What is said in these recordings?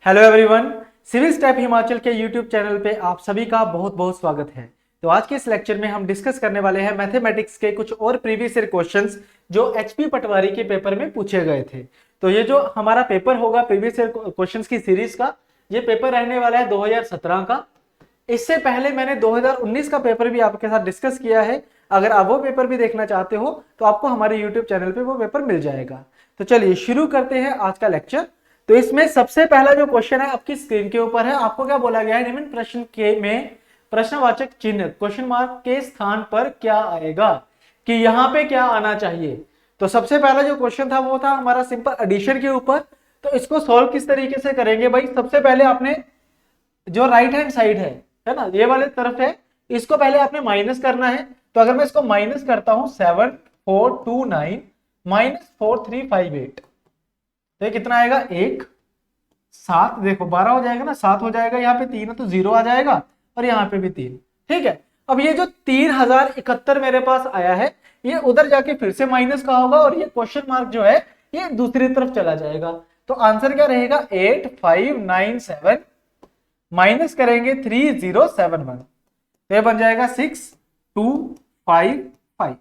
Hello everyone, civil step Himachal के YouTube channel पे आप सभी का बहुत बहुत स्वागत है। तो आज के इस लेक्चर में हम डिस्कस करने वाले हैं मैथमेटिक्स के कुछ और प्रीवियस ईयर क्वेश्चंस जो एचपी पटवारी के पेपर में पूछे गए थे। तो ये जो हमारा पेपर होगा प्रीवियस ईयर क्वेश्चंस की सीरीज का, ये पेपर रहने वाला है 2017 का। इससे पहले मैंने 2019 का पेपर भी आपके साथ डिस्कस किया है। अगर आप वो पेपर भी देखना चाहते हो तो आपको हमारे यूट्यूब चैनल पे वो पेपर मिल जाएगा। तो चलिए शुरू करते हैं आज का लेक्चर। तो इसमें सबसे पहला जो क्वेश्चन है आपकी स्क्रीन के ऊपर है। आपको क्या बोला गया है, निम्न प्रश्न के में प्रश्नवाचक चिन्ह क्वेश्चन मार्क के स्थान पर क्या आएगा, कि यहाँ पे क्या आना चाहिए। तो सबसे पहला जो क्वेश्चन था वो था हमारा सिंपल एडिशन के ऊपर। तो इसको सॉल्व किस तरीके से करेंगे भाई, सबसे पहले आपने जो राइट हैंड साइड है ना, ये वाले तरफ है, इसको पहले आपने माइनस करना है। तो अगर मैं इसको माइनस करता हूं 7429 माइनस 4358, तो ये कितना आएगा, 1 7, देखो 12 हो जाएगा ना, 7 हो जाएगा, यहाँ पे 3 है तो 0 आ जाएगा और यहाँ पे भी 3। ठीक है, अब ये जो 3071 मेरे पास आया है, ये उधर जाके फिर से माइनस का होगा और ये क्वेश्चन मार्क जो है ये दूसरी तरफ चला जाएगा। तो आंसर क्या रहेगा, 8597 माइनस करेंगे 3071, तो ये बन जाएगा 6255।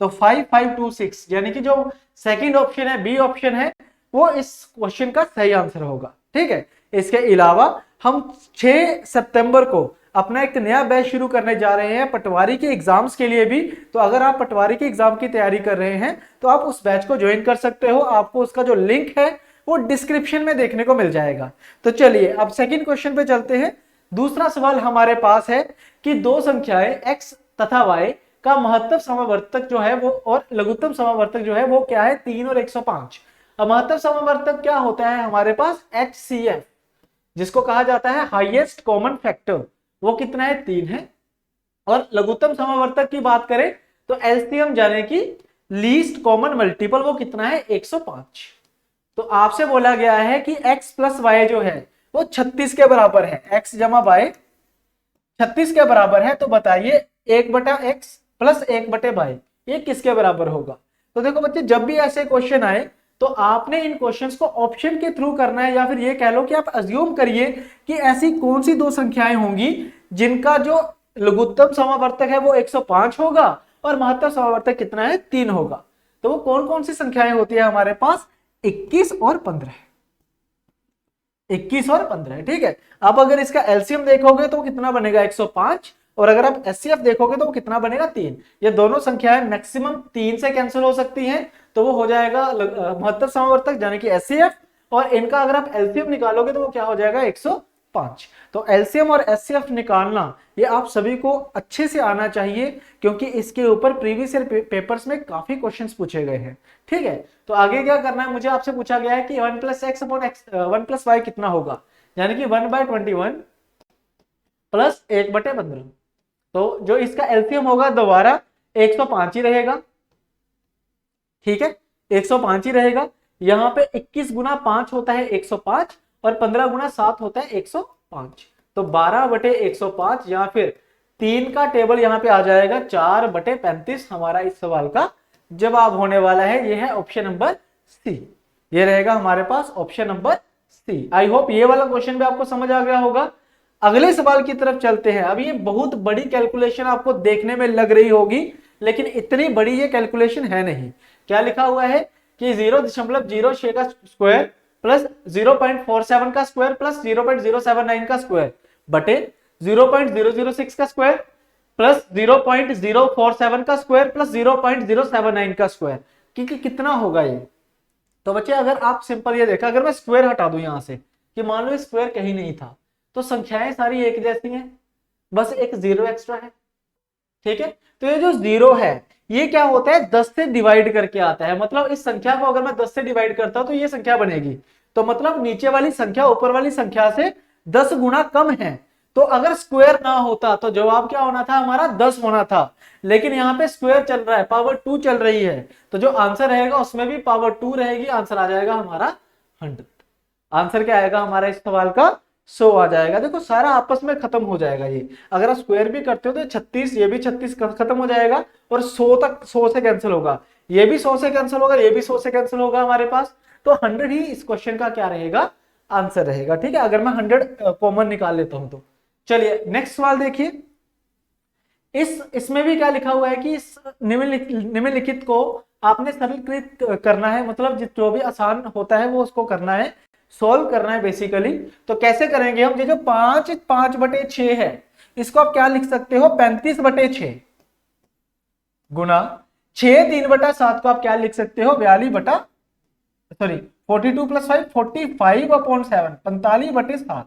तो 5526 यानी कि जो सेकंड ऑप्शन है, बी ऑप्शन है, वो इस क्वेश्चन का सही आंसर होगा। ठीक है, इसके अलावा हम 6 सितंबर को अपना एक नया बैच शुरू करने जा रहे हैं पटवारी के एग्जाम्स के लिए भी। तो अगर आप पटवारी के एग्जाम की तैयारी कर रहे हैं तो आप उस बैच को ज्वाइन कर सकते हो। आपको उसका जो लिंक है वो डिस्क्रिप्शन में देखने को मिल जाएगा। तो चलिए अब सेकंड क्वेश्चन पे चलते हैं। दूसरा सवाल हमारे पास है कि दो संख्याएं x तथा y का महत्तम समावर्तक जो है वो और लघुत्तम समावर्तक जो है वो क्या है, 3 और 105। महत्तम समावर्तक क्या होता है हमारे पास, HCF, जिसको कहा जाता है हाईएस्ट कॉमन फैक्टर, वो कितना है, 3 है। और लघुत्तम समावर्तक की बात करें तो एलसीएम यानी कि लीस्ट कॉमन मल्टीपल, वो कितना है, 105। तो आपसे बोला गया है कि x प्लस वाई जो है वो 36 के बराबर है, x जमा वाई 36 के बराबर है। तो बताइए 1/x प्लस 1/y ये किसके बराबर होगा। तो देखो बच्चे, जब भी ऐसे क्वेश्चन आए तो आपने इन क्वेश्चंस को ऑप्शन के थ्रू करना है, या फिर ये कह लो कि आप अज्यूम करिए कि ऐसी कौन सी दो संख्याएं होंगी जिनका जो लघुत्तम समावर्तक है वो 105 होगा और महत्तम समावर्तक कितना है, 3 होगा। तो वो कौन कौन सी संख्याएं होती है हमारे पास, 21 और 15। 21 और 15, ठीक है। अब अगर इसका एलसीएम देखोगे तो कितना बनेगा, 105, और अगर आप एचसीएफ देखोगे तो वो कितना बनेगा, 3। ये दोनों संख्याएं मैक्सिमम 3 से कैंसिल हो सकती हैं, तो वो हो जाएगा महत्तम समावर्तक यानी कि एचसीएफ। और इनका अगर आप एलसीएम निकालोगे तो वो क्या हो जाएगा, 105। तो एलसीएम और एचसीएफ निकालना ये आप सभी को अच्छे से आना चाहिए, क्योंकि इसके ऊपर प्रीवियस ईयर पेपर्स में काफी क्वेश्चंस पूछे गए हैं। ठीक है, तो आगे क्या करना है, मुझे आपसे पूछा गया है कि 1 plus X upon X 1 plus Y कितना होगा, यानी कि 1/21 प्लस 1/15। तो जो इसका एलसीएम होगा दोबारा 105 ही रहेगा। ठीक है, 105 ही रहेगा। यहाँ पे 21 गुना 5 होता है 105 और 15 गुना 7 होता है 105। तो 12/105 या फिर 3 का टेबल यहाँ पे आ जाएगा 4/35। हमारा इस सवाल का जवाब होने वाला है, ये है ऑप्शन नंबर सी। ये रहेगा हमारे पास option number C. I hope ये वाला क्वेश्चन भी आपको समझ आ गया होगा। अगले सवाल की तरफ चलते हैं। अब ये बहुत बड़ी कैलकुलेशन आपको देखने में लग रही होगी, लेकिन इतनी बड़ी ये कैलकुलेशन है नहीं। क्या लिखा हुआ है कि 0.06 का स्क्वायर प्लस 0.47 का स्क्वायर प्लस 0.079 का स्क्वायर बटे 0.006 का स्क्वायर प्लस 0.047 का स्क्वायर प्लस 0.079 का स्क्वायर, क्योंकि कितना होगा ये। तो बच्चे अगर आप सिंपल ये देखा, अगर मैं स्क्वायर हटा दूं यहां से कि मान लो स्क्वायर कहीं नहीं था, तो संख्याएं सारी एक जैसी हैं, बस एक 0 एक्स्ट्रा है। ठीक है, तो ये जो 0 है ये क्या होता है, 10 से डिवाइड करके आता है। मतलब इस संख्या को अगर मैं 10 से डिवाइड करता हूं तो ये संख्या बनेगी। तो मतलब नीचे वाली संख्या ऊपर वाली संख्या से 10 गुना कम है। तो अगर स्क्वायर ना होता तो जवाब क्या होना था, हमारा 10 होना था। लेकिन यहाँ पे स्क्वायर चल रहा है, पावर 2 चल रही है, तो जो आंसर रहेगा उसमें भी पावर 2 रहेगी। आंसर आ जाएगा हमारा 100। आंसर क्या आएगा हमारा इस सवाल का, 100 आ जाएगा। देखो सारा आपस में खत्म हो जाएगा। ये अगर आप स्क्वायर भी करते हो तो 36, ये भी 36 खत्म हो जाएगा और 100 तक 100 से कैंसिल होगा, ये भी 100 से कैंसिल होगा, ये भी 100 से कैंसिल होगा हमारे पास। तो 100 ही इस क्वेश्चन का क्या रहेगा, आंसर रहेगा। ठीक है, अगर मैं 100 कॉमन निकाल लेता हूं तो। चलिए नेक्स्ट सवाल देखिए। इसमें भी क्या लिखा हुआ है कि इस निम्नलिखित को आपने सरलीकृत करना है, मतलब जो भी आसान होता है वो उसको करना है, सॉल्व करना है बेसिकली। तो कैसे करेंगे हम, ये जो 5/6 है इसको आप क्या लिख सकते हो, 35/6 गुना 6 3/7 को आप क्या लिख सकते हो, 42 + 5 45/7, 45/7।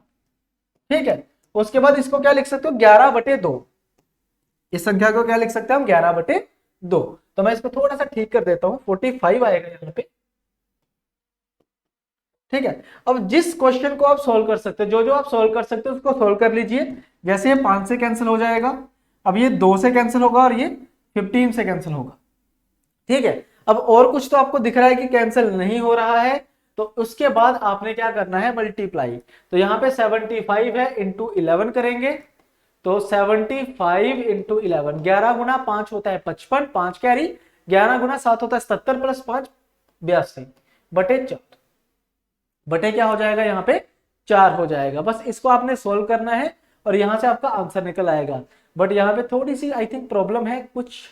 ठीक है, उसके बाद इसको क्या लिख सकते हो, 11/2। इस संख्या को क्या लिख सकते हैं हम, 11/2। तो मैं इसको थोड़ा सा ठीक कर देता हूं, 45 आएगा यहाँ पे। ठीक है, अब जिस क्वेश्चन को आप सोल्व कर सकते हो, जो आप सोल्व कर सकते हो उसको सोल्व कर लीजिए। जैसे ये 5 से कैंसिल हो जाएगा, अब ये 2 से कैंसिल होगा और ये 15 से कैंसिल होगा। ठीक है, अब और कुछ तो आपको दिख रहा है कि कैंसिल नहीं हो रहा है, तो उसके बाद आपने क्या करना है, मल्टीप्लाई। तो यहाँ पे 75 है, इंटू 11 करेंगे। तो 75 इंटू 11, 11 गुना 5 होता है 55, 5 कैरी, 11 गुना 7 होता है 77 + 5 82/4 बटे क्या हो जाएगा, यहाँ पे 4 हो जाएगा। बस इसको आपने सोल्व करना है और यहां से आपका आंसर निकल आएगा। बट यहाँ पे थोड़ी सी आई थिंक प्रॉब्लम है, कुछ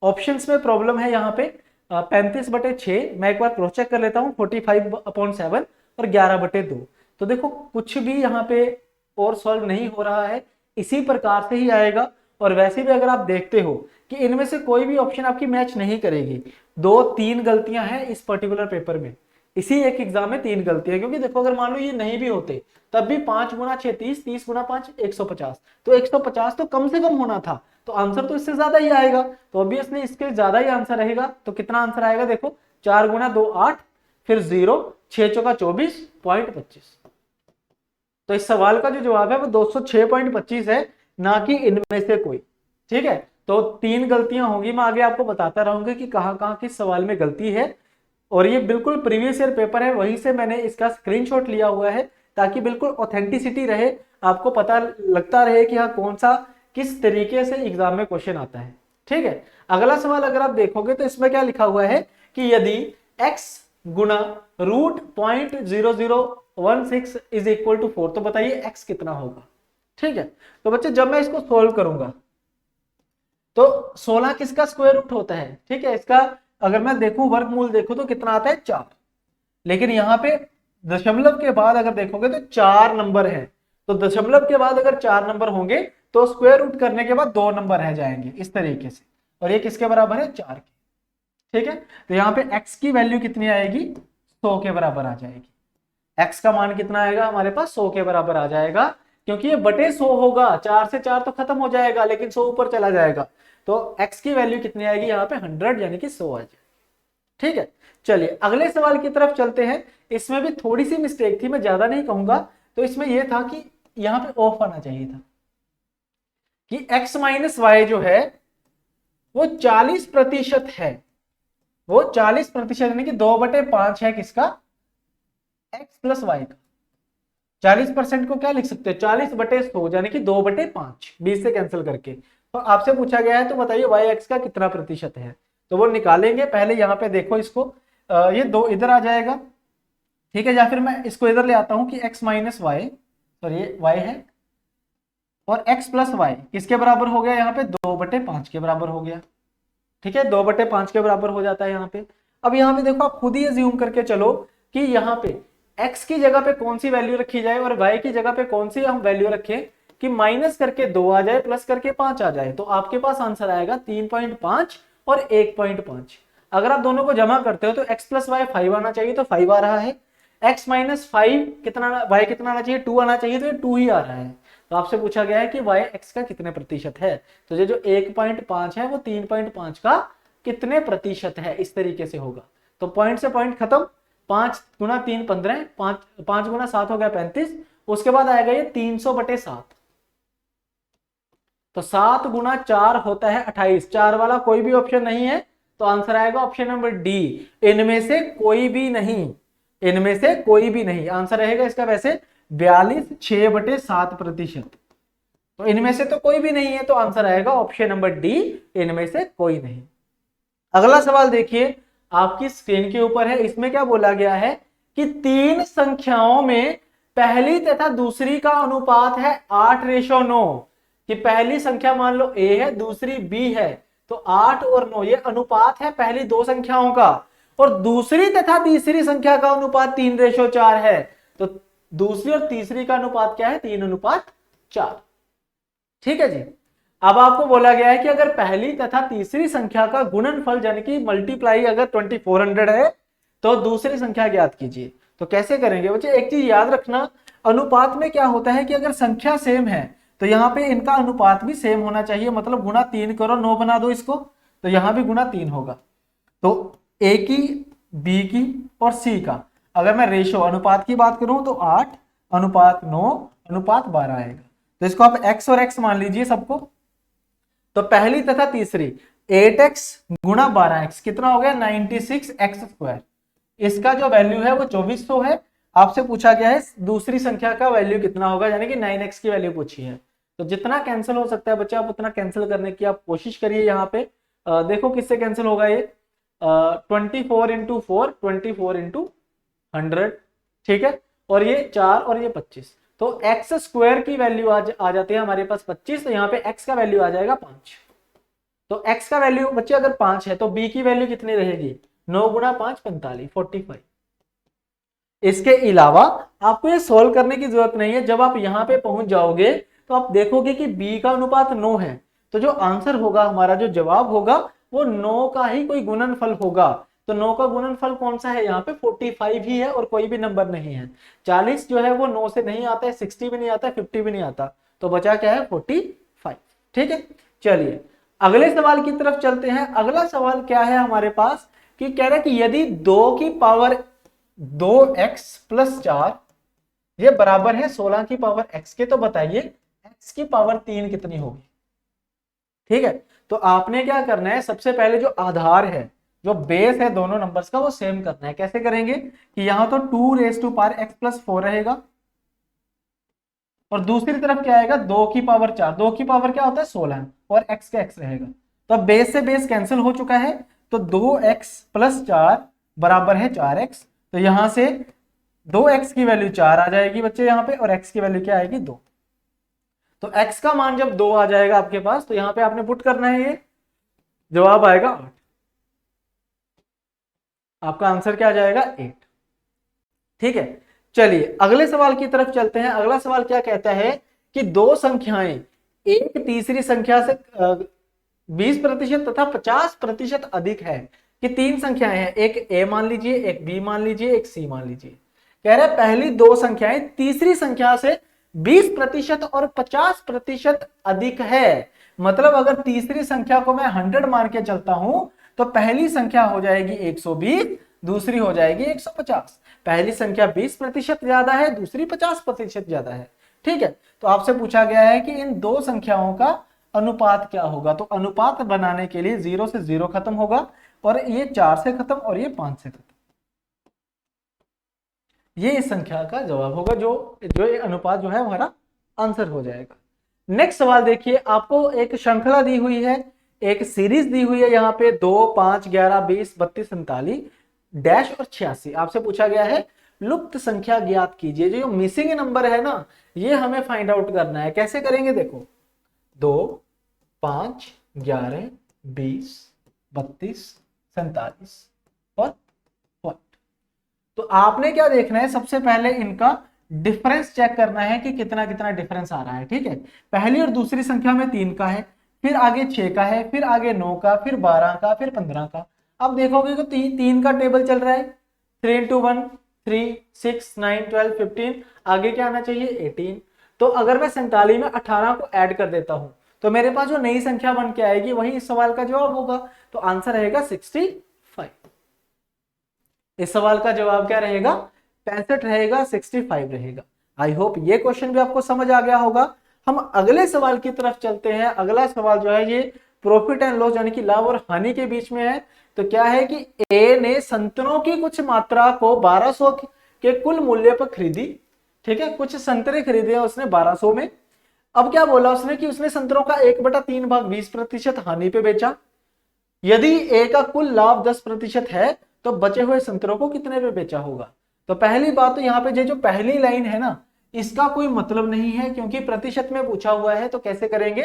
ऑप्शंस में प्रॉब्लम है यहाँ पे। 35/6 मैं एक बार क्रॉस चेक कर लेता हूँ, 45/7 और 11/2। तो देखो कुछ भी यहाँ पे और सॉल्व नहीं हो रहा है, इसी प्रकार से ही आएगा। और वैसे भी अगर आप देखते हो कि इनमें से कोई भी ऑप्शन आपकी मैच नहीं करेगी, 2-3 गलतियां हैं इस पर्टिकुलर पेपर में, इसी एक एग्जाम में 3 गलतियां। क्योंकि देखो अगर मान लो ये नहीं भी होते तब भी 5 गुना 6 30, 30 गुना 5 150, तो 150 तो कम से कम होना था, तो आंसर तो इससे ज्यादा ही आएगा। तो ऑब्वियसली इसके ज्यादा ही आंसर रहेगा। तो कितना आंसर आएगा, देखो 4 गुना 2 8, फिर 0, 6 चौका 24.25। तो इस सवाल का जो जवाब है वो 206.25 है, ना कि इनमें से कोई। ठीक है, तो 3 गलतियां होंगी, मैं आगे आपको बताता रहूंगा कि कहां कहां किस सवाल में गलती है। और ये बिल्कुल प्रीवियस ईयर पेपर है, वहीं से मैंने इसका स्क्रीनशॉट लिया हुआ है, ताकि बिल्कुल ऑथेंटिसिटी रहे, आपको पता लगता रहे कि हाँ कौन सा किस तरीके से एग्जाम में क्वेश्चन आता है। ठीक है, अगला सवाल अगर आप देखोगे तो इसमें क्या लिखा हुआ है कि यदि x गुना √0.0016 इज इक्वल टू 4, तो बताइए x कितना होगा। ठीक है, तो बच्चे जब मैं इसको सोल्व करूंगा तो 16 किसका स्क्वायर रूट होता है। ठीक है, इसका अगर मैं देखूं वर्गमूल देखूं तो कितना आता है, 4। लेकिन यहाँ पे दशमलव के बाद अगर देखोगे तो 4 नंबर है, तो दशमलव के बाद अगर 4 नंबर होंगे तो स्क्वायर रूट करने के बाद 2 नंबर रह जाएंगे इस तरीके से, और ये किसके बराबर है, 4 के। ठीक है, तो यहाँ पे x की वैल्यू कितनी आएगी, 100 के बराबर आ जाएगी। x का मान कितना आएगा हमारे पास, 100 के बराबर आ जाएगा, क्योंकि ये बटे 100 होगा, 4 से 4 तो खत्म हो जाएगा लेकिन 100 ऊपर चला जाएगा। तो x की वैल्यू कितनी आएगी यहाँ पे, 100 यानी कि 100 आ जाएगी। ठीक है, चलिए अगले सवाल की तरफ चलते हैं। इसमें भी थोड़ी सी मिस्टेक थी, मैं ज्यादा नहीं कहूंगा। तो इसमें यह था कि यहाँ पे ऑफ आना चाहिए था कि x माइनस वाई जो है वो 40% है, वो 40% यानी कि 2/5 है किसका, x प्लस वाई का। 40% को क्या लिख सकते हैं, 40/100 यानी कि 2/5, 20 से कैंसिल करके। तो आपसे पूछा गया है तो बताइए वाई एक्स का कितना प्रतिशत है, तो वो निकालेंगे। पहले यहाँ पे देखो इसको, ये 2 इधर आ जाएगा। ठीक है, या फिर मैं इसको इधर ले आता हूं कि x माइनस वाई, सॉरी ये y है, और x प्लस वाई किसके बराबर हो गया, यहाँ पे 2/5 के बराबर हो गया। ठीक है, 2/5 के बराबर हो जाता है यहाँ पे। अब यहाँ पे देखो आप खुद ही अज्यूम करके चलो कि यहाँ पे x की जगह पे कौन सी वैल्यू रखी जाए और y की जगह पे कौन सी हम वैल्यू रखें कि माइनस करके 2 आ जाए, प्लस करके 5 आ जाए। तो आपके पास आंसर आएगा 3.5 और 1.5। अगर आप दोनों को जमा करते हो तो x प्लस वाई 5 आना चाहिए, तो 5 आ रहा है। x माइनस 5 कितना, y कितना आना चाहिए, 2 आना चाहिए, तो ये 2 ही आ रहा है। तो आपसे पूछा गया है कि y x का कितने प्रतिशत है, तो ये जो 1.5 है वो 3.5 का कितने प्रतिशत है, इस तरीके से होगा। तो पॉइंट से पॉइंट खत्म, 5 गुना 3 15, 5 गुना 7 हो गया 35, उसके बाद आएगा ये 300/7। तो 7 गुना 4 होता है 28, 4 वाला कोई भी ऑप्शन नहीं है, तो आंसर आएगा ऑप्शन नंबर डी, इनमें से कोई भी नहीं, इनमें से कोई भी नहीं। आंसर रहेगा इसका वैसे 42 6/7%। तो इनमें से तो कोई भी नहीं है, तो आंसर आएगा ऑप्शन नंबर डी, इनमें से कोई नहीं। अगला सवाल देखिए, आपकी स्क्रीन के ऊपर है। इसमें क्या बोला गया है कि तीन संख्याओं में पहली तथा दूसरी का अनुपात है 8:9, कि पहली संख्या मान लो a है, दूसरी b है, तो 8 और 9 ये अनुपात है पहली दो संख्याओं का, और दूसरी तथा तीसरी संख्या का अनुपात 3:4 है, तो दूसरी और तीसरी का अनुपात क्या है, 3:4। ठीक है जी। अब आपको बोला गया है कि अगर पहली तथा तीसरी संख्या का गुणनफल यानी कि मल्टीप्लाई अगर 2400 है तो दूसरी संख्या ज्ञात कीजिए। तो कैसे करेंगे बच्चे, एक चीज याद रखना, अनुपात में क्या होता है कि अगर संख्या सेम है तो यहाँ पे इनका अनुपात भी सेम होना चाहिए, मतलब गुणा 3 करो, 9 बना दो इसको, तो यहाँ भी गुणा 3 होगा। तो ए की, बी की और सी का अगर मैं रेशो अनुपात की बात करूं तो 8:9:12 आएगा। तो इसको आप x और x मान लीजिए सबको। तो पहली तथा तीसरी 8x गुणा 12x कितना हो गया, 96x²। इसका जो वैल्यू है वो 2400 है। आपसे पूछा गया है दूसरी संख्या का वैल्यू कितना होगा, यानी कि 9x की वैल्यू पूछी है। तो जितना कैंसिल हो सकता है बच्चे आप उतना कैंसिल करने की आप कोशिश करिए। यहाँ पे देखो किससे कैंसिल होगा ये, 24 × 4 24 × 100, ठीक है, और ये 4 और ये 25, तो x² की वैल्यू आ जाती है हमारे पास 25, तो यहाँ पे x का वैल्यू आ जाएगा 5। तो x का वैल्यू बच्चे अगर 5 है तो b की वैल्यू कितनी रहेगी, 9 × 5 45 45। इसके अलावा आपको ये सोल्व करने की जरूरत नहीं है, जब आप यहाँ पे पहुंच जाओगे तो आप देखोगे कि b का अनुपात 9 है, तो जो आंसर होगा हमारा, जो जवाब होगा वो 9 का ही कोई गुणनफल होगा। तो 9 का गुणनफल कौन सा है, यहाँ पे 45 ही है और कोई भी नंबर नहीं है। 40 जो है वो 9 से नहीं आता है, 60 भी नहीं आता है, 50 भी नहीं आता, तो बचा क्या है 45। ठीक है, चलिए अगले सवाल की तरफ चलते हैं। अगला सवाल क्या है हमारे पास, कि कह रहा है कि यदि 2 की पावर 2x + 4 ये बराबर है 16 की पावर x के, तो बताइए x की पावर 3 कितनी होगी। ठीक है, तो आपने क्या करना है, सबसे पहले जो आधार है, जो बेस है दोनों नंबर्स का, वो सेम करना है। कैसे करेंगे कि यहां तो 2x + 4 रहेगा और दूसरी तरफ क्या आएगा, 2 की पावर 4, 2 की पावर क्या होता है 16 और x का x रहेगा। तो अब बेस से बेस कैंसिल हो चुका है, तो 2x + 4 बराबर है 4x। तो यहां से 2x की वैल्यू 4 आ जाएगी बच्चे यहाँ पे, और x की वैल्यू क्या आएगी 2। तो x का मान जब 2 आ जाएगा आपके पास, तो यहां पे आपने पुट करना है, ये जवाब आएगा 8। आपका आंसर क्या आ जाएगा 8। ठीक है, चलिए अगले सवाल की तरफ चलते हैं। अगला सवाल क्या कहता है कि दो संख्याएं एक तीसरी संख्या से 20% तथा 50% अधिक है, कि तीन संख्याएं हैं, एक a मान लीजिए, एक b मान लीजिए, एक c मान लीजिए। कह रहा है पहली दो संख्याएं तीसरी संख्या से 20% और 50% अधिक है। मतलब अगर तीसरी संख्या को मैं 100 मान के चलता हूं तो पहली संख्या हो जाएगी 120, दूसरी हो जाएगी 150। पहली संख्या 20% ज्यादा है, दूसरी 50% ज्यादा है। ठीक है, तो आपसे पूछा गया है कि इन दो संख्याओं का अनुपात क्या होगा। तो अनुपात बनाने के लिए 0 से 0 खत्म होगा, और ये 4 से खत्म और ये 5 से खत्म। ये इस संख्या का जवाब होगा, जो ये अनुपात जो है हमारा आंसर हो जाएगा। नेक्स्ट सवाल देखिए, आपको एक श्रृंखला दी हुई है, एक सीरीज दी हुई है यहाँ पे 2, 5, 11, 20, 32, 47 डैश और 86। आपसे पूछा गया है लुप्त संख्या ज्ञात कीजिए। जो मिसिंग नंबर है ना, ये हमें फाइंड आउट करना है। कैसे करेंगे, देखो 2, 5, 11, 20, 32, 47 और 1। तो आपने क्या देखना है, सबसे पहले इनका डिफरेंस चेक करना है कि कितना कितना डिफरेंस आ रहा है। ठीक है, पहली और दूसरी संख्या में 3 का है, फिर आगे 6 का है, फिर आगे 9 का, फिर 12 का, फिर 15 का। अब देखोगे तो 3 का टेबल चल रहा है, 3 × 1 3, 6, 9, 12, 15, आगे क्या आना चाहिए 18। तो अगर मैं 47 में 18 को ऐड कर देता हूं तो मेरे पास जो नई संख्या बन के आएगी वही इस सवाल का जवाब होगा। तो आंसर रहेगा 65। इस सवाल का जवाब क्या रहेगा, 65 रहेगा, 65 रहेगा। आई होप ये क्वेश्चन भी आपको समझ आ गया होगा। हम अगले सवाल की तरफ चलते हैं। अगला सवाल जो है ये प्रॉफिट एंड लॉस यानी कि लाभ और हानि के बीच में है। तो क्या है कि ए ने संतरों की कुछ मात्रा को 1200 के कुल मूल्य पर खरीदी। ठीक है, कुछ संतरे खरीदे उसने 1200 में। अब क्या बोला उसने कि उसने संतरों का 1/3 भाग 20% हानि पे बेचा। यदि ए का कुल लाभ 10% है तो बचे हुए संतरों को कितने पे बेचा होगा। तो पहली बात तो यहाँ पे जो पहली लाइन है ना, इसका कोई मतलब नहीं है, क्योंकि प्रतिशत में पूछा हुआ है। तो कैसे करेंगे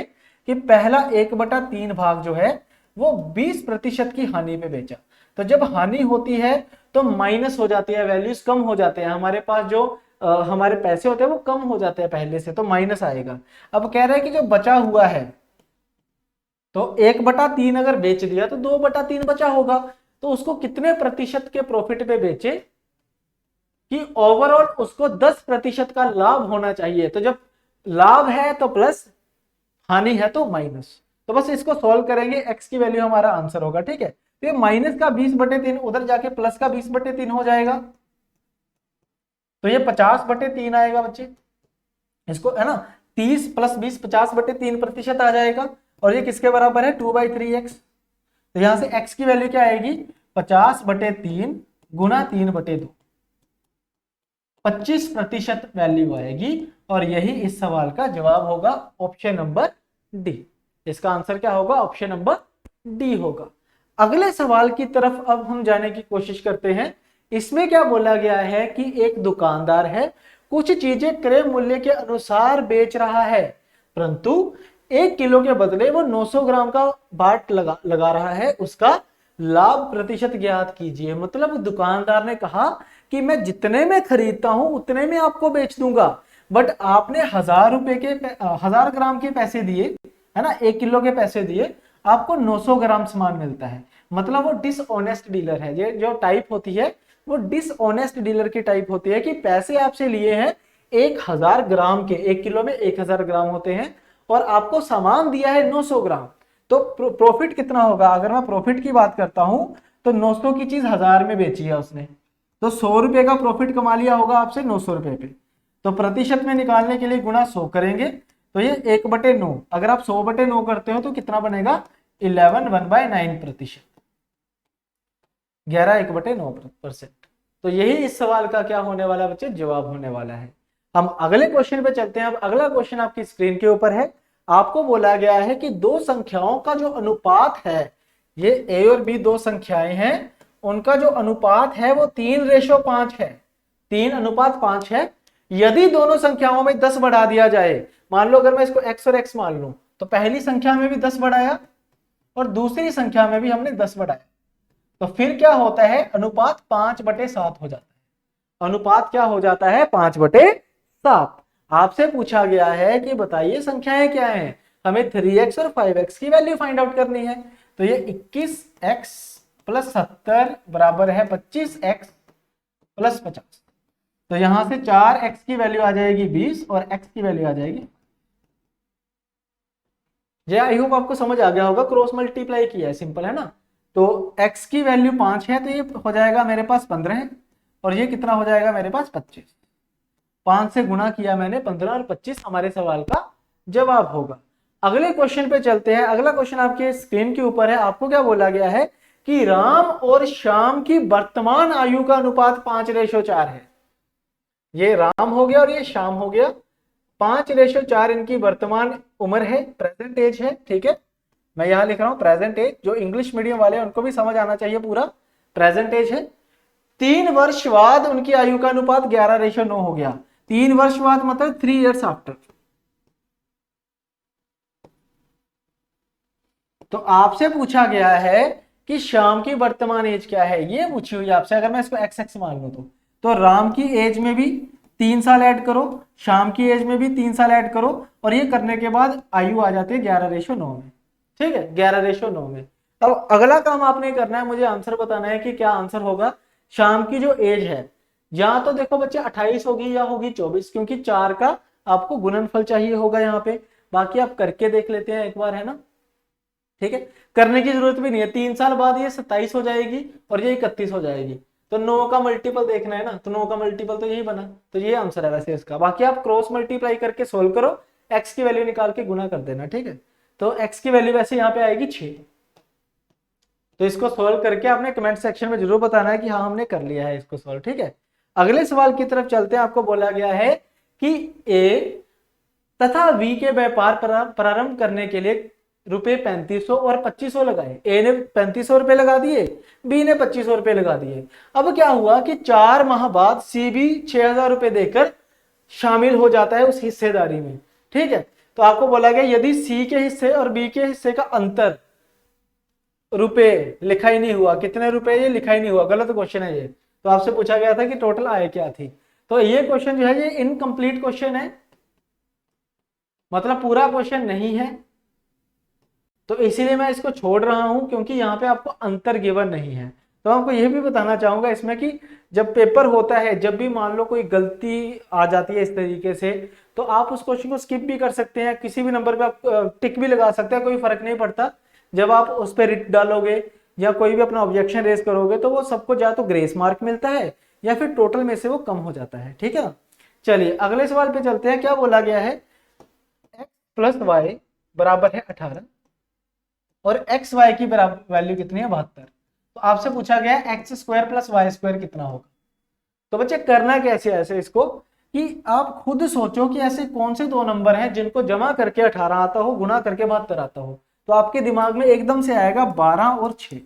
कि पहला 1/3 भाग जो है वो 20% की हानि पे बेचा। तो जब हानि होती है तो माइनस हो जाती है, वैल्यूज कम हो जाते हैं, हमारे पास जो हमारे पैसे होते हैं वो कम हो जाते हैं पहले से, तो माइनस आएगा। अब कह रहे हैं कि जो बचा हुआ है, तो 1/3 अगर बेच दिया तो 2/3 बचा होगा। तो उसको कितने प्रतिशत के प्रॉफिट पे बेचे कि ओवरऑल उसको 10% का लाभ होना चाहिए। तो जब लाभ है तो प्लस, हानि है तो माइनस। तो बस इसको सॉल्व करेंगे, एक्स की वैल्यू हमारा आंसर होगा। ठीक है, तो ये माइनस का 20/3 उधर जाके प्लस का 20/3 हो जाएगा, तो ये 50/3 आएगा बच्चे। इसको है ना, 30 + 20 50/3% आ जाएगा। और ये किसके बराबर है, 2/3x। तो यहां से x की वैल्यू क्या आएगी, 50/3 गुना 3/2, 25% वैल्यू आएगी। और यही इस सवाल का जवाब होगा, ऑप्शन नंबर डी। इसका आंसर क्या होगा, ऑप्शन नंबर डी होगा। अगले सवाल की तरफ अब हम जाने की कोशिश करते हैं। इसमें क्या बोला गया है कि एक दुकानदार है, कुछ चीजें क्रय मूल्य के अनुसार बेच रहा है, परंतु 1 किलो के बदले वो 900 ग्राम का बाट लगा रहा है। उसका लाभ प्रतिशत ज्ञात कीजिए। मतलब दुकानदार ने कहा कि मैं जितने में खरीदता हूं उतने में आपको बेच दूंगा, बट आपने 1000 ग्राम के पैसे दिए, है ना, 1 किलो के पैसे दिए, आपको 900 ग्राम सामान मिलता है। मतलब वो डिसऑनेस्ट डीलर है। ये जो टाइप होती है वो डिसऑनेस्ट डीलर की टाइप होती है कि पैसे आपसे लिए हैं 1000 ग्राम के, 1 किलो में 1000 ग्राम होते हैं, और आपको सामान दिया है 900 ग्राम। तो प्रॉफिट कितना होगा, अगर मैं प्रॉफिट की बात करता हूं तो 900 की चीज 1000 में बेची है उसने, तो 100 रुपए का प्रॉफिट कमा लिया होगा आपसे 900 रुपए पे। तो प्रतिशत में निकालने के लिए गुणा 100 करेंगे, तो ये 1/9। अगर आप 100/9 करते हो तो कितना बनेगा, 11 1/9%, 11 1/9%। तो यही इस सवाल का क्या होने वाला है बच्चे, जवाब होने वाला है। हम अगले क्वेश्चन पे चलते हैं। अब अगला क्वेश्चन आपकी स्क्रीन के ऊपर है। आपको बोला गया है कि दो संख्याओं का जो अनुपात है, ये ए और बी दो संख्याएं हैं, उनका जो अनुपात है वो 3:5 है, 3:5 है। यदि दोनों संख्याओं में 10 बढ़ा दिया जाए, मान लो अगर मैं इसको x और x मान लूं, तो पहली संख्या में भी 10 बढ़ाया और दूसरी संख्या में भी हमने 10 बढ़ाया, तो फिर क्या होता है, अनुपात 5/7 हो जाता है। अनुपात क्या हो जाता है, 5/7। आपसे पूछा गया है कि बताइए संख्याएं क्या हैं, हमें 3x और 5x की वैल्यू फाइंड आउट करनी है। तो ये 21x + 70 बराबर है 25x + 50। तो यहां से 4x की वैल्यू आ जाएगी 20 और x की वैल्यू आ जाएगी। ये आई होप आपको समझ आ गया होगा, क्रॉस मल्टीप्लाई किया है, सिंपल है ना। तो x की वैल्यू 5 है, तो ये हो जाएगा मेरे पास 15 है, और ये कितना हो जाएगा मेरे पास 25। 5 से गुणा किया मैंने, 15 और 25 हमारे सवाल का जवाब होगा। अगले क्वेश्चन पे चलते हैं। अगला क्वेश्चन आपके स्क्रीन के ऊपर है। आपको क्या बोला गया है कि राम और श्याम की वर्तमान आयु का अनुपात 5:4 है। ये राम हो गया और ये श्याम हो गया। 5:4 इनकी वर्तमान उम्र है, प्रेजेंट एज है। ठीक है, मैं यहां लिख रहा हूं प्रेजेंट एज। जो इंग्लिश मीडियम वाले हैं उनको भी समझ आना चाहिए, पूरा प्रेजेंट एज है। 3 वर्ष बाद उनकी आयु का अनुपात 11:9 हो गया। 3 वर्ष बाद मतलब 3 ईयर्स आफ्टर। तो आपसे पूछा गया है कि श्याम की वर्तमान एज क्या है, ये पूछी हुई आपसे। अगर मैं इसको x मान लूं तो राम की एज में भी 3 साल ऐड करो, श्याम की एज में भी 3 साल ऐड करो, और ये करने के बाद आयु आ जाती है 11:9 में। ठीक है, 11:9 में। अब अगला काम आपने करना है, मुझे आंसर बताना है कि क्या आंसर होगा। श्याम की जो एज है, या तो देखो बच्चे 28 होगी या होगी 24, क्योंकि 4 का आपको गुणनफल चाहिए होगा यहाँ पे। बाकी आप करके देख लेते हैं एक बार, है ना। ठीक है, करने की जरूरत भी नहीं है। 3 साल बाद ये 27 हो जाएगी और ये 31 हो जाएगी। तो 9 का मल्टीपल देखना है ना, तो 9 का मल्टीपल तो यही बना। तो ये आंसर है वैसे इसका। बाकी आप क्रॉस मल्टीप्लाई करके सोल्व करो, x की वैल्यू निकाल के गुना कर देना। ठीक है, तो x की वैल्यू वैसे यहाँ पे आएगी 6। तो इसको सोल्व करके आपने कमेंट सेक्शन में जरूर बताना है कि हाँ हमने कर लिया है इसको सोल्व। ठीक है, अगले सवाल की तरफ चलते हैं। आपको बोला गया है कि A तथा V के व्यापार प्रारंभ करने के लिए रुपए 3500 और 2500 लगाए। ए ने 3500 रुपए लगा दिए, बी ने 2500 रुपए लगा दिए। अब क्या हुआ कि 4 माह बाद सी भी 6000 रुपए देकर शामिल हो जाता है उस हिस्सेदारी में। ठीक है, तो आपको बोला गया यदि सी के हिस्से और बी के हिस्से का अंतर रुपए लिखा ही नहीं हुआ, कितने रुपए ये लिखा ही नहीं हुआ, गलत क्वेश्चन है ये। तो आपसे पूछा गया था कि टोटल आय क्या थी। तो ये क्वेश्चन जो है ये इनकम्प्लीट क्वेश्चन है, मतलब पूरा क्वेश्चन नहीं है, तो इसीलिए मैं इसको छोड़ रहा हूं क्योंकि यहाँ पे आपको अंतर गिवन नहीं है। तो आपको यह भी बताना चाहूंगा इसमें कि जब पेपर होता है, जब भी मान लो कोई गलती आ जाती है इस तरीके से, तो आप उस क्वेश्चन को स्किप भी कर सकते हैं, किसी भी नंबर पे आप टिक भी लगा सकते हैं, कोई फर्क नहीं पड़ता। जब आप उस पर रिट डालोगे या कोई भी अपना ऑब्जेक्शन रेज करोगे तो वो सबको या तो ग्रेस मार्क मिलता है या फिर टोटल में से वो कम हो जाता है। ठीक है, चलिए अगले सवाल पे चलते हैं। क्या बोला गया है, x प्लस वाई बराबर है 18 और एक्स वाई की बराबर वैल्यू कितनी है 72। तो आपसे पूछा गया है X square plus Y square कितना होगा। तो बच्चे करना कैसे ऐसे इसको कि आप खुद सोचो कि ऐसे कौन से दो नंबर हैं जिनको जमा करके 18 आता हो, गुना करके 72 आता हो। तो आपके दिमाग में एकदम से आएगा 12 और 6,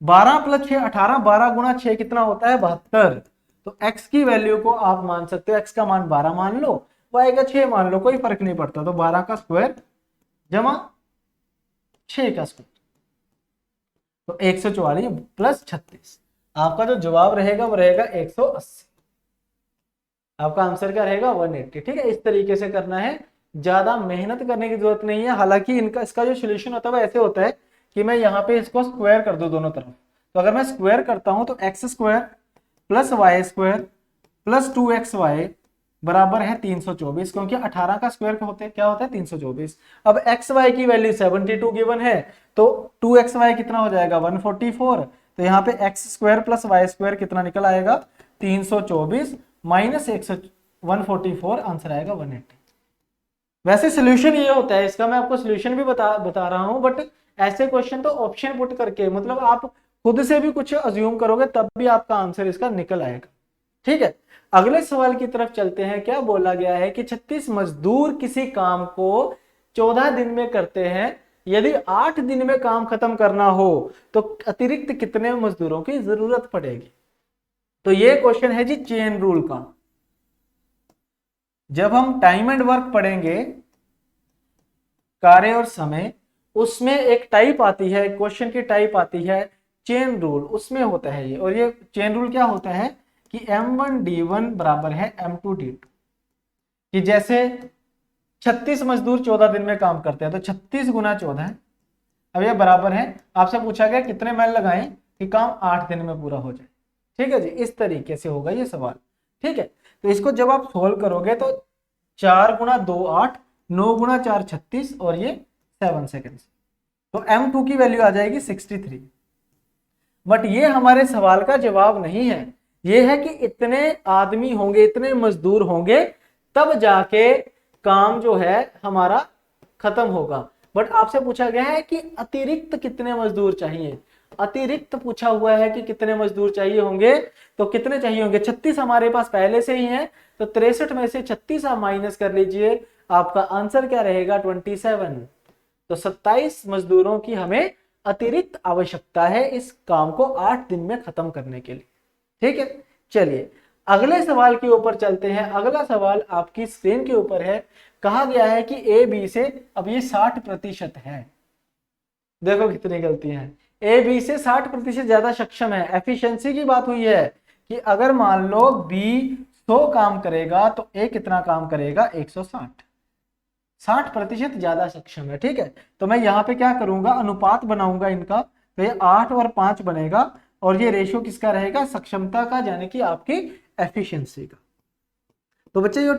12 प्लस 6 18, 12 गुना 6 कितना होता है 72। तो x की वैल्यू को आप मान सकते हो, x का मान 12 मान लो, y का 6 मान लो, कोई फर्क नहीं पड़ता। तो 12 का स्क्वायर जमा 6 का स्क्वायर, तो 144 प्लस 36, आपका जो जवाब रहेगा वो रहेगा 180। आपका आंसर क्या रहेगा 180। ठीक है, इस तरीके से करना है, ज्यादा मेहनत करने की जरूरत नहीं है। हालांकि इसका जो सोल्यूशन होता है वो ऐसे होता है कि मैं यहाँ पे इसको स्क्वायर कर दूं दोनों तरफ। तो अगर मैं स्क्वायर करता हूं तो X square plus Y square plus 2xy बराबर है 324, क्योंकि 18 का स्क्वायर क्या होता है 324। अब xy की वैल्यू 72 गिवन है, तो 2xy कितना हो जाएगा 144। तो यहाँ पे X square plus Y square कितना निकल आएगा 324 माइनस 144, आंसर आएगा 180। वैसे सोल्यूशन ये होता है इसका, मैं आपको सोल्यूशन भी बता रहा हूं, बट ऐसे क्वेश्चन तो ऑप्शन पुट करके, मतलब आप खुद से भी कुछ अज्यूम करोगे तब भी आपका आंसर इसका निकल आएगा। ठीक है, अगले सवाल की तरफ चलते हैं। क्या बोला गया है कि 36 मजदूर किसी काम को 14 दिन में करते हैं, यदि 8 दिन में काम खत्म करना हो तो अतिरिक्त कितने मजदूरों की जरूरत पड़ेगी। तो ये क्वेश्चन है जी चेन रूल का। जब हम टाइम एंड वर्क पढ़ेंगे, कार्य और समय, उसमें एक टाइप आती है, क्वेश्चन की टाइप आती है चेन रूल, उसमें होता है ये। और ये चेन रूल क्या होता है कि M1D1 बराबर है M2D2, कि जैसे 36 मजदूर 14 दिन में काम करते हैं, तो 36 गुना 14, अब ये बराबर है, आपसे पूछा गया कितने मैल लगाएं कि काम 8 दिन में पूरा हो जाए। ठीक है जी, इस तरीके से होगा ये सवाल। ठीक है, तो इसको जब आप सोल्व करोगे तो 4 गुना 2 8, 9 गुना 4 36 और ये 7 सेकेंड, तो M2 की वैल्यू आ जाएगी 63। बट ये हमारे सवाल का जवाब नहीं है, ये है कि इतने आदमी होंगे, इतने मजदूर होंगे, तब जाके काम जो है हमारा खत्म होगा। बट आपसे पूछा गया है कि अतिरिक्त कितने मजदूर चाहिए, अतिरिक्त पूछा हुआ है कि कितने मजदूर चाहिए होंगे, तो कितने चाहिए होंगे 36 हमारे पास पहले से ही है, तो 63 में से 36 आप माइनस कर लीजिए, आपका आंसर क्या रहेगा 27। तो 27 मजदूरों की हमें अतिरिक्त आवश्यकता है इस काम को 8 दिन में खत्म करने के लिए। ठीक है, चलिए अगले सवाल के ऊपर चलते हैं। अगला सवाल आपकी स्क्रीन के ऊपर है। कहा गया है कि ए बी से, अब ये 60% है, देखो कितनी गलतियां हैं, ए बी से 60% ज्यादा सक्षम है। एफिशिएंसी की बात हुई है कि अगर मान लो बी 100 काम करेगा तो ए कितना काम करेगा 160, 60% ज्यादा सक्षम है। ठीक है, तो मैं यहाँ पे क्या करूंगा, अनुपात बनाऊंगा इनका, तो ये 8 और 5 बनेगा, और ये रेशियो किसका रहेगा सक्षमता का, यानी कि आपकी एफिशिएंसी का। तो बच्चे जो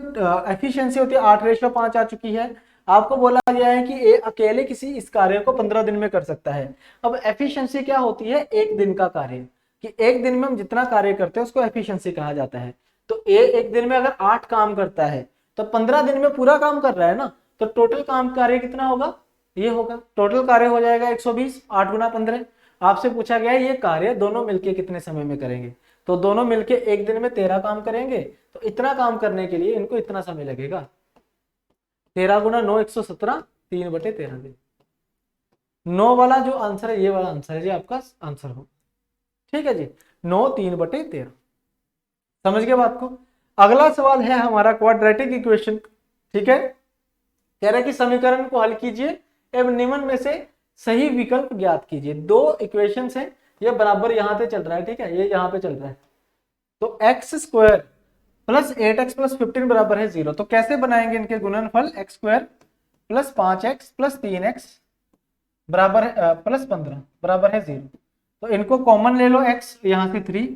एफिशिएंसी होती है 8:5 आ चुकी है। आपको बोला गया है कि ए अकेले किसी इस कार्य को 15 दिन में कर सकता है। अब एफिशिएंसी क्या होती है, एक दिन का कार्य, कि एक दिन में हम जितना कार्य करते हैं उसको एफिशिएंसी कहा जाता है। तो ए एक दिन में अगर 8 काम करता है तो 15 दिन में पूरा काम कर रहा है ना, तो टोटल काम कार्य कितना होगा, ये होगा, टोटल कार्य हो जाएगा 120, 8 गुना 15। आपसे पूछा गया है ये कार्य दोनों मिलके कितने समय में करेंगे, तो दोनों मिलके एक दिन में 13 काम करेंगे, तो इतना काम करने के लिए इनको इतना समय लगेगा, 13 गुना 9 117, 3/13 दिन। 9 वाला जो आंसर है, ये वाला आंसर है जी आपका आंसर हो। ठीक है जी, 9 3/13। समझ गए बात को। अगला सवाल है हमारा क्वाड्रेटिक इक्वेशन। ठीक है, कह रहा है कि समीकरण को हल कीजिए एवं निम्न में से सही विकल्प ज्ञात कीजिए। दो इक्वेशंस हैं, ये बराबर यहां पे चल रहा है। ठीक है, ये यहां पे चल रहा है। तो X square plus 8x plus 15 बराबर है 0। तो कैसे बनाएंगे इनके गुणनफल? X square plus 5x plus 3x बराबर है प्लस 15 बराबर है 0। तो इनको कॉमन ले लो, x यहां से 3,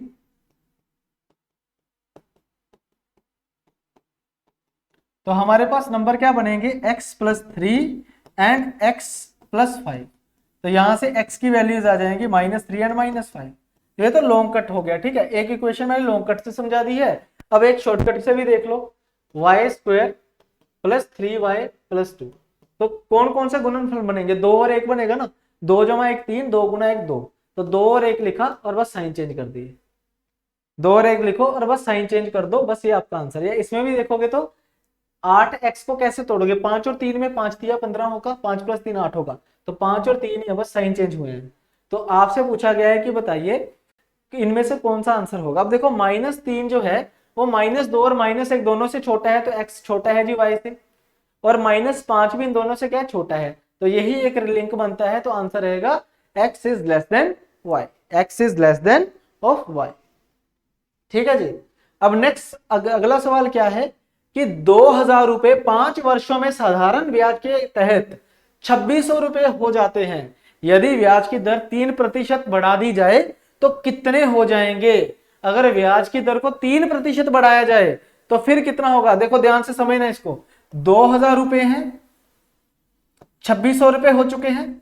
तो हमारे पास नंबर क्या बनेंगे? x plus 3 and x plus 5। तो यहां से x की वैल्यूज आ जाएंगी -3 एंड -5। ये तो लॉन्ग कट हो गया। ठीक है, एक इक्वेशन मैंने लॉन्ग कट से समझा दी है। अब एक शॉर्टकट से भी देख लो, y square plus 3y plus 2। तो कौन कौन से गुणनफल बनेंगे? 2 और 1 बनेगा ना, 2 जमा 1 3, 2 गुना 1 2। तो 2 और 1 लिखा और बस साइन चेंज कर दिए। 2 और 1 लिखो और बस साइन चेंज कर दो, बस ये आपका आंसर है। इसमें भी देखोगे तो 8x को कैसे तोड़ोगे? 5 और 3 में 5 दिया 15 होगा, 5 प्लस 3 8 होगा। तो 5 और 3 ही बस साइन चेंज हुए हैं। तो आपसे पूछा गया है कि बताइए कि इनमें से कौन सा आंसर होगा। अब देखो -3 जो है वो -2 और -1 दोनों से छोटा है, तो x छोटा है जी y से, और -5 भी इन दोनों से क्या छोटा है। तो यही एक लिंक बनता है। तो आंसर रहेगा x is less than y, x is less than of y। ठीक है जी। अब नेक्स्ट अगला सवाल क्या है कि 2000 रुपए 5 वर्षों में साधारण ब्याज के तहत 2600 रुपए हो जाते हैं। यदि ब्याज की दर 3% बढ़ा दी जाए तो कितने हो जाएंगे? अगर ब्याज की दर को 3% बढ़ाया जाए तो फिर कितना होगा? देखो ध्यान से समझना इसको। 2000 रुपए हैं, 2600 रुपए हो चुके हैं।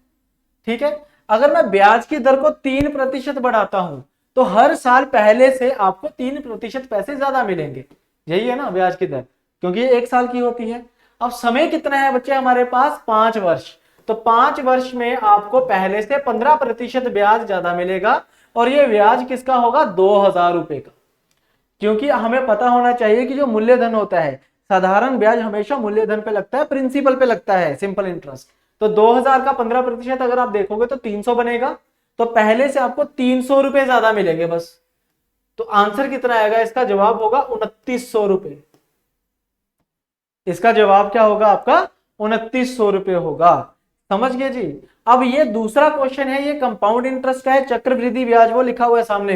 ठीक है, अगर मैं ब्याज की दर को 3% बढ़ाता हूं तो हर साल पहले से आपको 3% पैसे ज्यादा मिलेंगे। यही है ना ब्याज की दर, क्योंकि ये 1 साल की होती है। अब समय कितना है बच्चे हमारे पास? 5 वर्ष। तो 5 वर्ष में आपको पहले से 15% ब्याज ज्यादा मिलेगा, और ये ब्याज किसका होगा? 2000 रुपए का। क्योंकि हमें पता होना चाहिए कि जो मूल्यधन होता है, साधारण ब्याज हमेशा मूल्यधन पे लगता है, प्रिंसिपल पे लगता है, सिंपल इंटरेस्ट। तो 2000 का 15% अगर आप देखोगे तो 300 बनेगा। तो पहले से आपको 300 रुपए ज्यादा मिलेंगे बस। तो आंसर कितना आएगा? इसका जवाब होगा 2900 रुपए। इसका जवाब क्या होगा आपका? 2900 रुपए होगा। समझ गए जी। अब ये दूसरा क्वेश्चन है, ये कंपाउंड इंटरेस्ट का है, चक्रवृद्धि ब्याज वो लिखा हुआ है सामने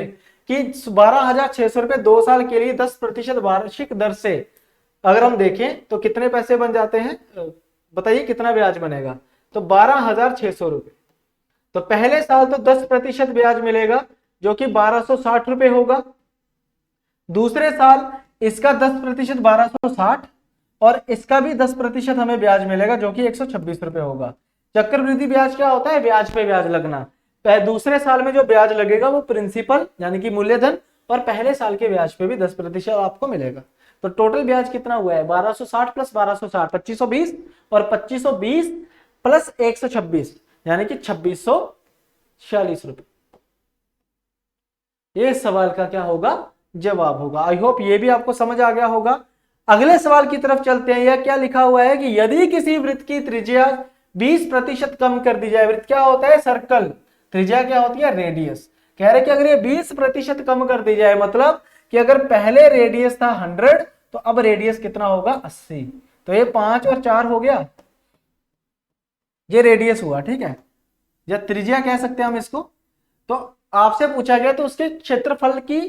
कि 12,600 रुपए 2 साल के लिए 10% वार्षिक दर से अगर हम देखें तो कितने पैसे बन जाते हैं? बताइए कितना ब्याज बनेगा? तो 12,600 रुपए। तो पहले साल तो 10% ब्याज मिलेगा जो कि 1260 रुपए होगा। दूसरे साल इसका 10% 1260, और इसका भी 10% हमें ब्याज मिलेगा जो कि 126 रुपए होगा। चक्रवृद्धि ब्याज क्या होता है? ब्याज पे ब्याज लगना। दूसरे साल में जो ब्याज लगेगा वो प्रिंसिपल यानी कि मूल्यधन, और पहले साल के ब्याज पे भी 10% आपको मिलेगा। तो टोटल ब्याज कितना हुआ है? 1260 प्लस 1260 2520, और 2520 प्लस 126 यानी कि 2646 रुपए। ये सवाल का क्या होगा? जवाब होगा। आई होप ये भी आपको समझ आ गया होगा। अगले सवाल की तरफ चलते हैं। यह क्या लिखा हुआ है कि यदि किसी वृत्त की त्रिज्या 20% कम कर दी जाए। वृत्त क्या होता है? सर्कल। त्रिज्या क्या होती है? रेडियस। कह रहे कि अगर ये 20% कम कर दी जाए, मतलब कि अगर पहले रेडियस था 100 तो अब रेडियस कितना होगा? 80। तो ये 5 और 4 हो गया, ये रेडियस हुआ। ठीक है, या त्रिज्या कह सकते हैं हम इसको। तो आपसे पूछा गया तो उसके क्षेत्रफल की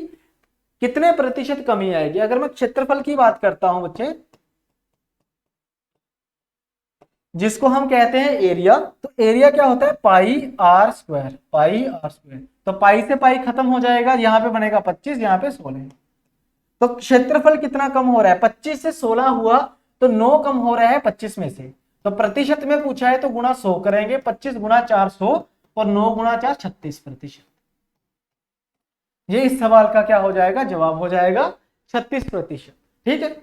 कितने प्रतिशत कमी आएगी? अगर मैं क्षेत्रफल की बात करता हूं बच्चे, जिसको हम कहते हैं एरिया, तो एरिया क्या होता है? Pi r square. Pi r square. तो पाई से पाई खत्म हो जाएगा, यहां पे बनेगा 25, यहां पे 16। तो क्षेत्रफल कितना कम हो रहा है? 25 से 16 हुआ तो 9 कम हो रहा है 25 में से। तो प्रतिशत में पूछा है तो गुणा 100 करेंगे। 25 गुणा 4 100, और 9 गुणा 4 36%। ये इस सवाल का क्या हो जाएगा? जवाब हो जाएगा 36%। ठीक है,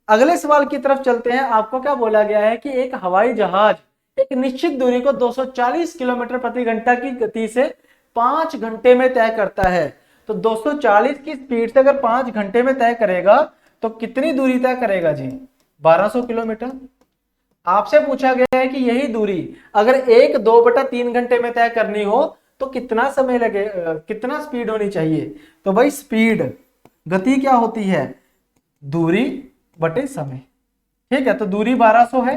अगले सवाल की तरफ चलते हैं। आपको क्या बोला गया है कि एक हवाई जहाज एक निश्चित दूरी को 240 किलोमीटर प्रति घंटा की गति से 5 घंटे में तय करता है। तो 240 की स्पीड से अगर 5 घंटे में तय करेगा तो कितनी दूरी तय करेगा जी? 1200 किलोमीटर। आपसे पूछा गया है कि यही दूरी अगर 1/2/3 घंटे में तय करनी हो तो कितना समय लगे, कितना स्पीड होनी चाहिए। तो भाई स्पीड, गति क्या होती है, दूरी बटे समय। ठीक है, तो दूरी 1200 है,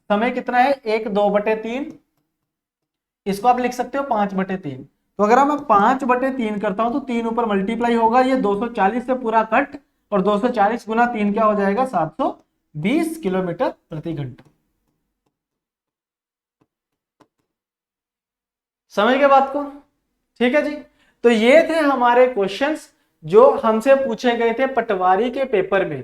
समय कितना है 1/2/3, इसको आप लिख सकते हो 5/3। तो अगर मैं 5/3 करता हूं तो 3 ऊपर मल्टीप्लाई होगा, ये 240 से पूरा कट, और 240 गुना 3 क्या हो जाएगा 720 किलोमीटर प्रति घंटा। समझ गए बात को? ठीक है जी। तो ये थे हमारे क्वेश्चंस जो हमसे पूछे गए थे पटवारी के पेपर में।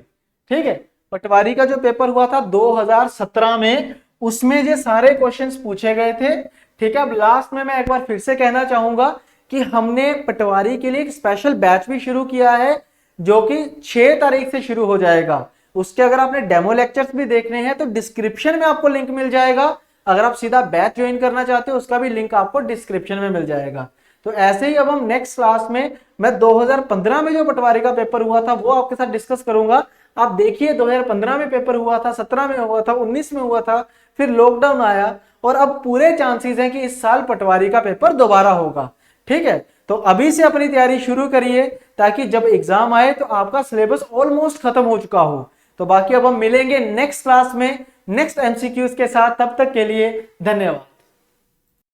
ठीक है, पटवारी का जो पेपर हुआ था 2017 में, उसमें ये सारे क्वेश्चंस पूछे गए थे। ठीक है, अब लास्ट में मैं एक बार फिर से कहना चाहूंगा कि हमने पटवारी के लिए एक स्पेशल बैच भी शुरू किया है जो कि 6 तारीख से शुरू हो जाएगा। उसके अगर आपने डेमो लेक्चर्स भी देखने हैं तो डिस्क्रिप्शन में आपको लिंक मिल जाएगा। अगर आप सीधा बैच ज्वाइन करना चाहते हो उसका भी लिंक आपको डिस्क्रिप्शन में मिल जाएगा। तो ऐसे ही अब हम नेक्स्ट क्लास में मैं 2015 में जो पटवारी का पेपर हुआ था वो आपके साथ डिस्कस करूंगा। आप देखिए 2015 में पेपर हुआ था, 17 में हुआ था, 19 में हुआ था, फिर लॉकडाउन आया, और अब पूरे चांसेस हैं कि इस साल पटवारी का पेपर दोबारा होगा। ठीक है, तो अभी से अपनी तैयारी शुरू करिए ताकि जब एग्जाम आए तो आपका सिलेबस ऑलमोस्ट खत्म हो चुका हो। तो बाकी अब हम मिलेंगे नेक्स्ट क्लास में नेक्स्ट एमसीक्यूज के साथ, तब तक के लिए धन्यवाद।